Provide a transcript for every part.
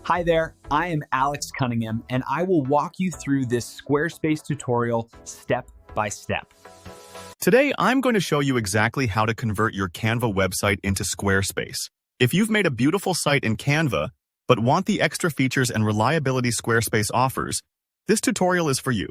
Hi there, I am Alex Cunningham, and I will walk you through this Squarespace tutorial step by step. Today, I'm going to show you exactly how to convert your Canva website into Squarespace. If you've made a beautiful site in Canva, but want the extra features and reliability Squarespace offers, this tutorial is for you.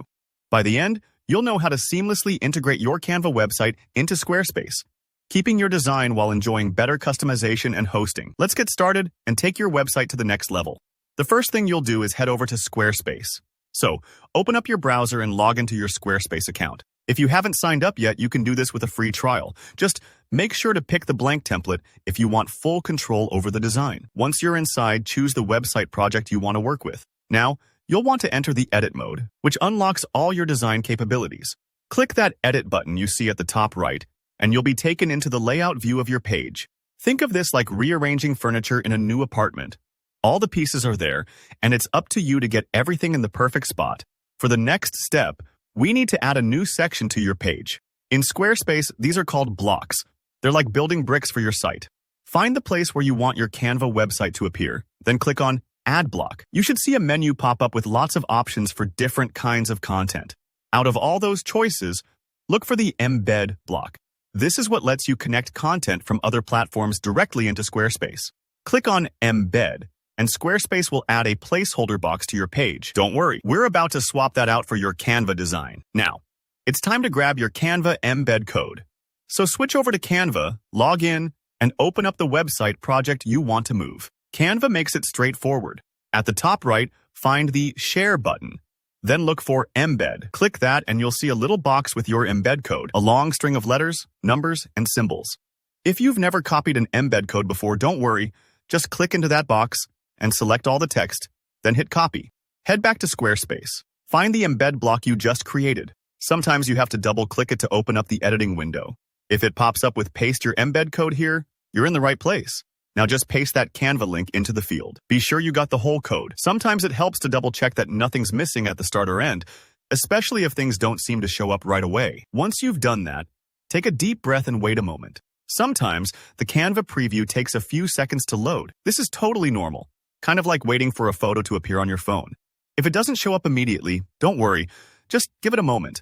By the end, you'll know how to seamlessly integrate your Canva website into Squarespace, keeping your design while enjoying better customization and hosting. Let's get started and take your website to the next level. The first thing you'll do is head over to Squarespace. So, open up your browser and log into your Squarespace account. If you haven't signed up yet, you can do this with a free trial. Just make sure to pick the blank template if you want full control over the design. Once you're inside, choose the website project you want to work with. Now, you'll want to enter the edit mode, which unlocks all your design capabilities. Click that edit button you see at the top right, and you'll be taken into the layout view of your page. Think of this like rearranging furniture in a new apartment. All the pieces are there, and it's up to you to get everything in the perfect spot. For the next step, we need to add a new section to your page. In Squarespace, these are called blocks. They're like building bricks for your site. Find the place where you want your Canva website to appear, then click on Add Block. You should see a menu pop up with lots of options for different kinds of content. Out of all those choices, look for the Embed block. This is what lets you connect content from other platforms directly into Squarespace. Click on Embed, and Squarespace will add a placeholder box to your page. Don't worry, we're about to swap that out for your Canva design. Now, it's time to grab your Canva embed code. So switch over to Canva, log in, and open up the website project you want to move. Canva makes it straightforward. At the top right, find the Share button. Then look for Embed. Click that and you'll see a little box with your embed code, a long string of letters, numbers, and symbols. If you've never copied an embed code before, don't worry. Just click into that box and select all the text, then hit copy. Head back to Squarespace. Find the embed block you just created. Sometimes you have to double-click it to open up the editing window. If it pops up with paste your embed code here, you're in the right place. Now just paste that Canva link into the field. Be sure you got the whole code. Sometimes it helps to double-check that nothing's missing at the start or end, especially if things don't seem to show up right away. Once you've done that, take a deep breath and wait a moment. Sometimes the Canva preview takes a few seconds to load. This is totally normal. Kind of like waiting for a photo to appear on your phone. If it doesn't show up immediately, don't worry, just give it a moment.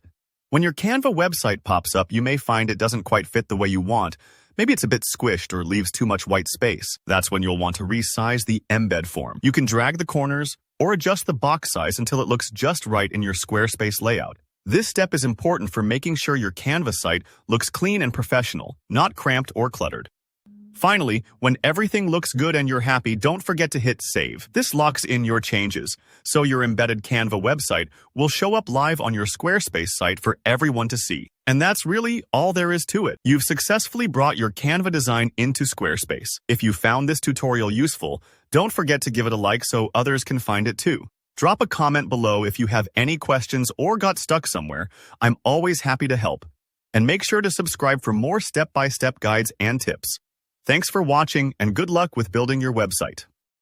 When your Canva website pops up, you may find it doesn't quite fit the way you want. Maybe it's a bit squished or leaves too much white space. That's when you'll want to resize the embed form. You can drag the corners or adjust the box size until it looks just right in your Squarespace layout. This step is important for making sure your Canva site looks clean and professional, not cramped or cluttered. Finally, when everything looks good and you're happy, don't forget to hit Save. This locks in your changes, so your embedded Canva website will show up live on your Squarespace site for everyone to see. And that's really all there is to it. You've successfully brought your Canva design into Squarespace. If you found this tutorial useful, don't forget to give it a like so others can find it too. Drop a comment below if you have any questions or got stuck somewhere. I'm always happy to help. And make sure to subscribe for more step-by-step guides and tips. Thanks for watching and good luck with building your website.